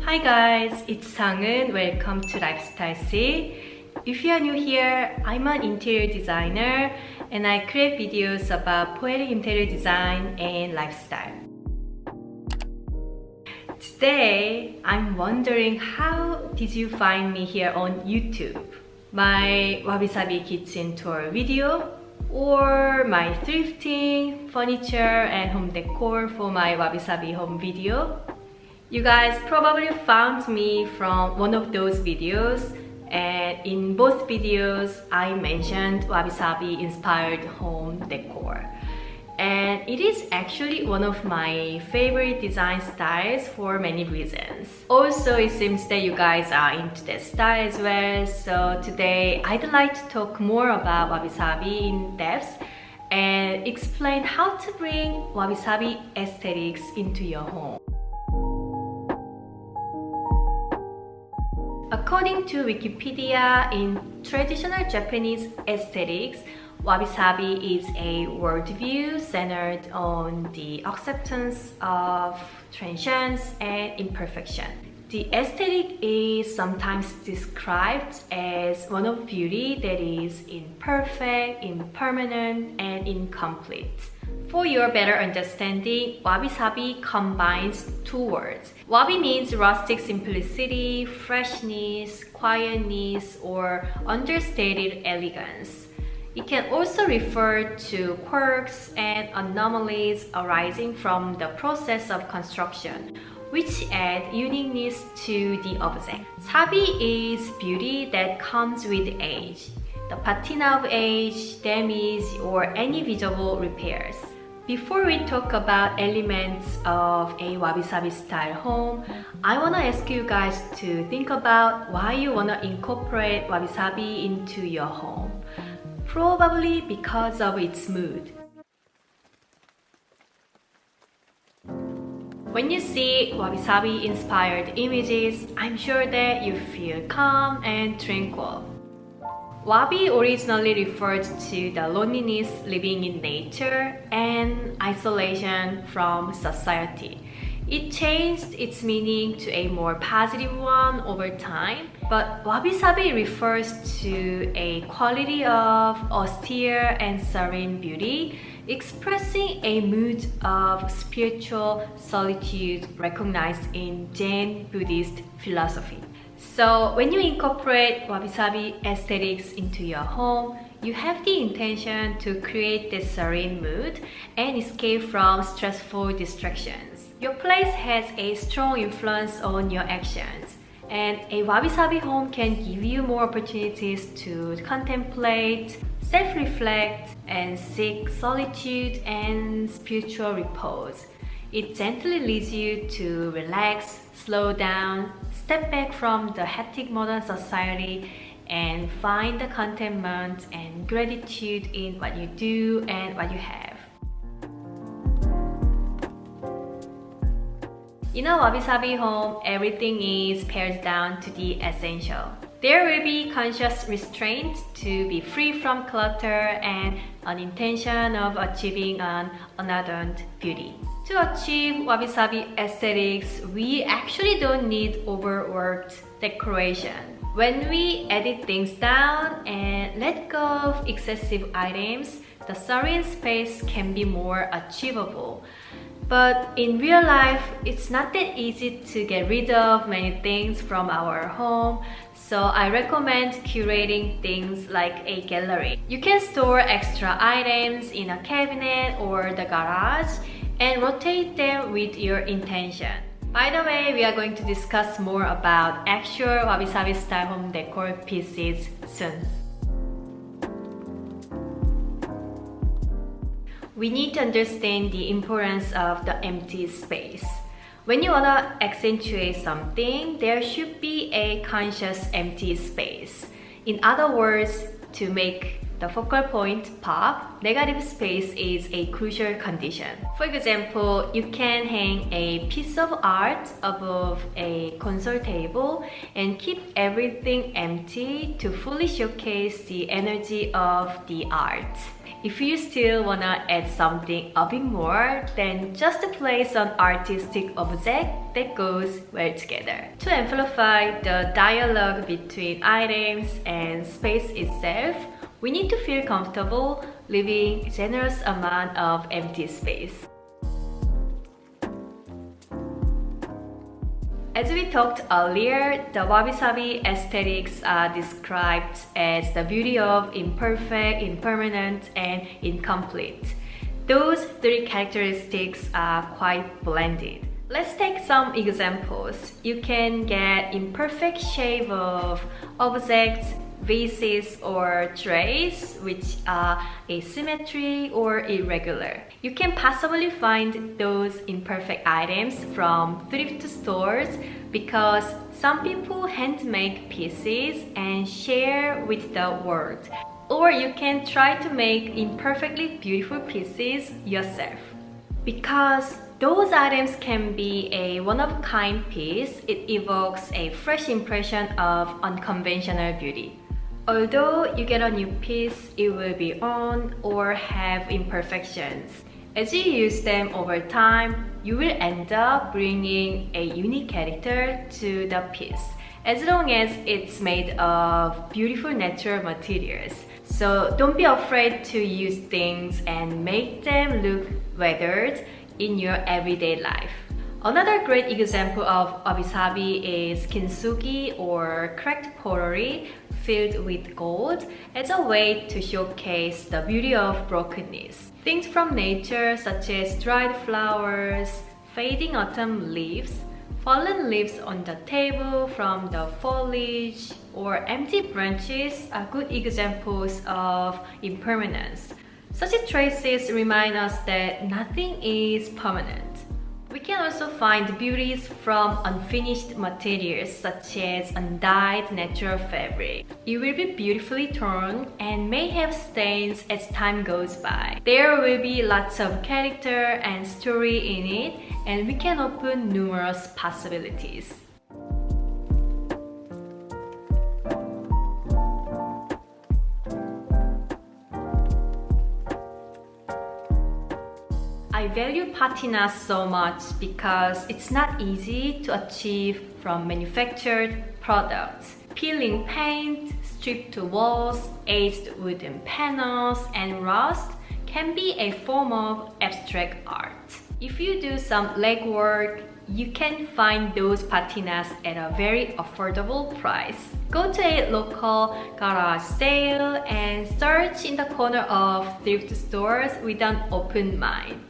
Hi guys, it's sungeun. Welcome to Lifestyle C. If you are new here, I'm an interior designer and I create videos about poetic interior design and lifestyle. Today, I'm wondering how did you find me here on YouTube? My Wabi-Sabi kitchen tour video or my thrifting, furniture and home decor for my Wabi-Sabi home video. You guys probably found me from one of those videos, and in both videos I mentioned Wabi-Sabi inspired home decor. And it is actually one of my favorite design styles for many reasons. Also, it seems that you guys are into that style as well. So today I'd like to talk more about Wabi-Sabi in depth and explain how to bring Wabi-Sabi aesthetics into your home. According to Wikipedia, in traditional Japanese aesthetics, Wabi-Sabi is a worldview centered on the acceptance of transience and imperfection. The aesthetic is sometimes described as one of beauty that is imperfect, impermanent, and incomplete. For your better understanding, Wabi-Sabi combines two words. Wabi means rustic simplicity, freshness, quietness, or understated elegance. It can also refer to quirks and anomalies arising from the process of construction, which add uniqueness to the object. Sabi is beauty that comes with age, the patina of age, damage, or any visible repairs. Before we talk about elements of a Wabi-Sabi style home, I want to ask you guys to think about why you want to incorporate Wabi-Sabi into your home. Probably because of its mood. When you see Wabi-Sabi inspired images, I'm sure that you feel calm and tranquil. Wabi originally referred to the loneliness living in nature and isolation from society. It changed its meaning to a more positive one over time, but Wabi-Sabi refers to a quality of austere and serene beauty, expressing a mood of spiritual solitude recognized in Zen Buddhist philosophy. So when you incorporate Wabi-Sabi aesthetics into your home, you have the intention to create this serene mood and escape from stressful distractions. Your place has a strong influence on your actions, and a Wabi-Sabi home can give you more opportunities to contemplate, self-reflect, and seek solitude and spiritual repose. It gently leads you to relax, slow down, step back from the hectic modern society, and find the contentment and gratitude in what you do and what you have. In a Wabi-Sabi home, everything is pared down to the essential. There will be conscious restraint to be free from clutter and an intention of achieving an unadorned beauty. To achieve Wabi-Sabi aesthetics, we actually don't need overworked decoration. When we edit things down and let go of excessive items, the serene space can be more achievable. But in real life, it's not that easy to get rid of many things from our home, so I recommend curating things like a gallery. You can store extra items in a cabinet or the garage and rotate them with your intention. By the way, we are going to discuss more about actual Wabi-Sabi style home decor pieces soon. We need to understand the importance of the empty space. When you want to accentuate something, there should be a conscious empty space. In other words, to make the focal point pop, negative space is a crucial condition. For example, you can hang a piece of art above a console table and keep everything empty to fully showcase the energy of the art. If you still wanna add something a bit more, then just place an artistic object that goes well together. To amplify the dialogue between items and space itself, we need to feel comfortable leaving a generous amount of empty space. As we talked earlier, the Wabi-Sabi aesthetics are described as the beauty of imperfect, impermanent, and incomplete. Those three characteristics are quite blended. Let's take some examples. You can get imperfect shape of objects, vases, or trays which are asymmetry or irregular. You can possibly find those imperfect items from thrift stores because some people hand make pieces and share with the world. Or you can try to make imperfectly beautiful pieces yourself. Because those items can be a one-of-a-kind piece, it evokes a fresh impression of unconventional beauty. Although you get a new piece, it will be on or have imperfections. As you use them over time, you will end up bringing a unique character to the piece, as long as it's made of beautiful natural materials. So don't be afraid to use things and make them look weathered in your everyday life. Another great example of Wabi-Sabi is kintsugi or cracked pottery filled with gold as a way to showcase the beauty of brokenness. Things from nature such as dried flowers, fading autumn leaves, fallen leaves on the table from the foliage, or empty branches are good examples of impermanence. Such traces remind us that nothing is permanent. We can also find beauties from unfinished materials such as undyed natural fabric. It will be beautifully torn and may have stains as time goes by. There will be lots of character and story in it, and we can open numerous possibilities. I value patina so much because it's not easy to achieve from manufactured products. Peeling paint, stripped walls, aged wooden panels, and rust can be a form of abstract art. If you do some legwork, you can find those patinas at a very affordable price. Go to a local garage sale and search in the corner of thrift stores with an open mind.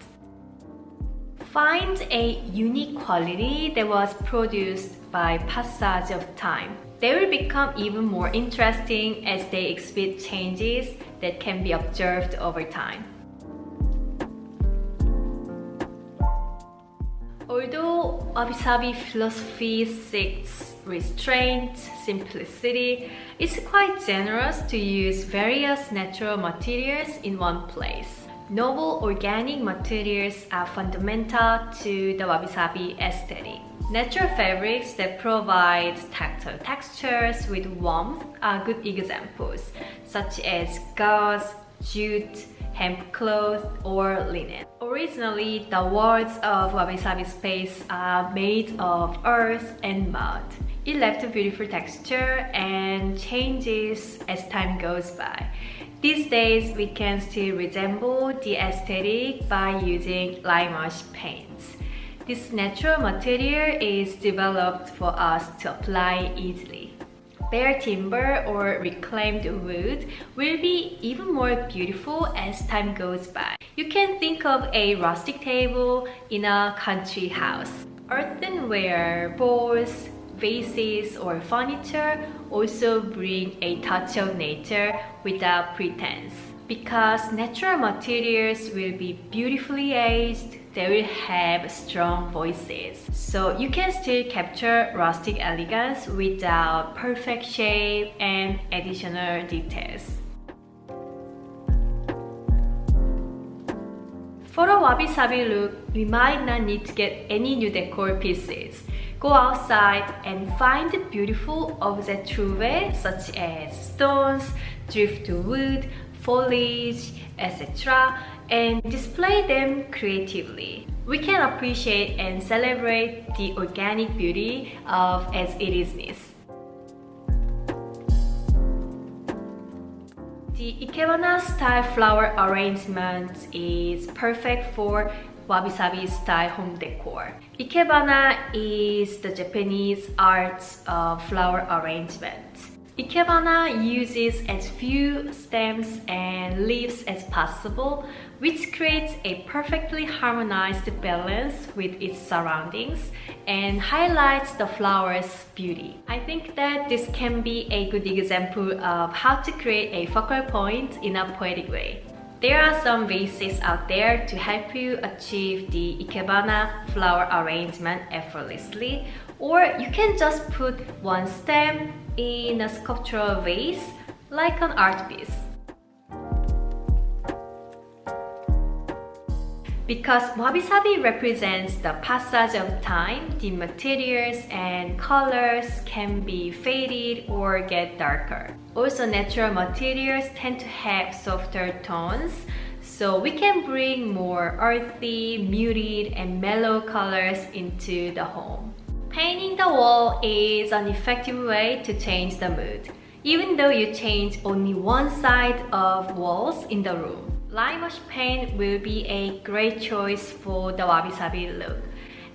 Find a unique quality that was produced by passage of time. They will become even more interesting as they exhibit changes that can be observed over time. Although Wabi-Sabi philosophy seeks restraint, simplicity, it's quite generous to use various natural materials in one place. Noble organic materials are fundamental to the Wabi-Sabi aesthetic. Natural fabrics that provide tactile textures with warmth are good examples, such as gauze, jute, hemp cloth, or linen. Originally, the walls of Wabi-Sabi space are made of earth and mud. It left a beautiful texture and changes as time goes by. These days, we can still resemble the aesthetic by using lime wash paints. This natural material is developed for us to apply easily. Bare timber or reclaimed wood will be even more beautiful as time goes by. You can think of a rustic table in a country house. Earthenware, bowls, vases, or furniture also bring a touch of nature without pretense. Because natural materials will be beautifully aged, they will have strong voices. So you can still capture rustic elegance without perfect shape and additional details. For a wabi-sabi look, we might not need to get any new decor pieces. Go outside and find beautiful objects trouvé such as stones, driftwood, foliage, etc. and display them creatively. We can appreciate and celebrate the organic beauty of as it isnness. The ikebana style flower arrangement is perfect for wabi-sabi style home decor. Ikebana is the Japanese art of flower arrangement. Ikebana uses as few stems and leaves as possible, which creates a perfectly harmonized balance with its surroundings and highlights the flower's beauty. I think that this can be a good example of how to create a focal point in a poetic way. There are some basics out there to help you achieve the ikebana flower arrangement effortlessly, or you can just put one stem in a sculptural vase like an art piece. Because wabi-sabi represents the passage of time, the materials and colors can be faded or get darker. Also, natural materials tend to have softer tones, so we can bring more earthy, muted, and mellow colors into the home. Painting the wall is an effective way to change the mood, even though you change only one side of walls in the room. Lime wash paint will be a great choice for the wabi-sabi look.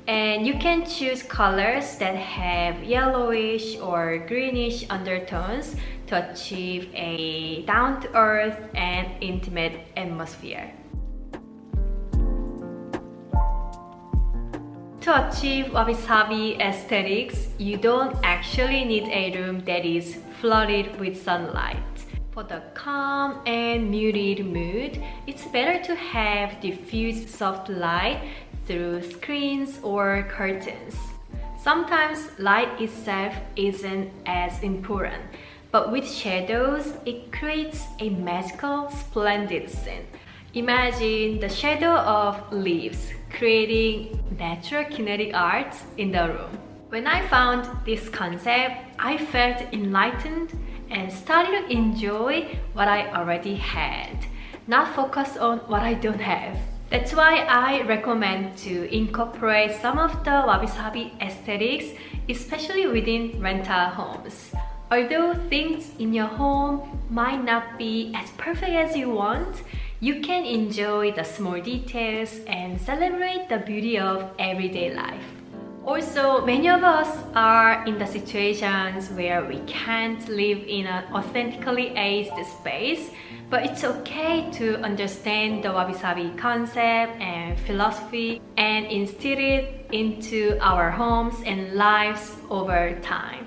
And you can choose colors that have yellowish or greenish undertones to achieve a down-to-earth and intimate atmosphere. To achieve wabi-sabi aesthetics, you don't actually need a room that is flooded with sunlight. For the calm and muted mood, it's better to have diffused soft light through screens or curtains. Sometimes light itself isn't as important, but with shadows, it creates a magical, splendid scene. Imagine the shadow of leaves creating natural kinetic art in the room. When I found this concept, I felt enlightened and started to enjoy what I already had, not focus on what I don't have. That's why I recommend to incorporate some of the wabi-sabi aesthetics, especially within rental homes. Although things in your home might not be as perfect as you want, you can enjoy the small details and celebrate the beauty of everyday life. Also, many of us are in the situations where we can't live in an authentically aged space, but it's okay to understand the wabi-sabi concept and philosophy and instill it into our homes and lives over time.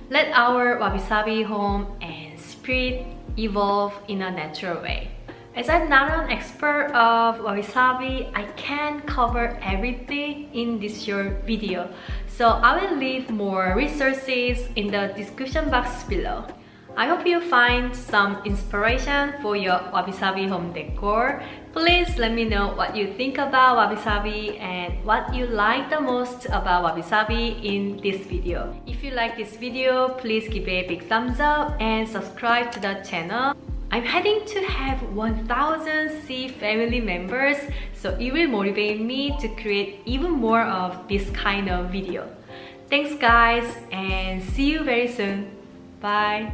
Let our wabi-sabi home and spirit evolve in a natural way. As I'm not an expert of wabi-sabi, I can't cover everything in this short video, so I will leave more resources in the description box below. I hope you find some inspiration for your wabi-sabi home decor. Please let me know what you think about wabi-sabi and what you like the most about wabi-sabi in this video. If you like this video, please give it a big thumbs up and subscribe to the channel. I'm heading to have 1000 C family members, so it will motivate me to create even more of this kind of video. Thanks guys, and see you very soon. Bye!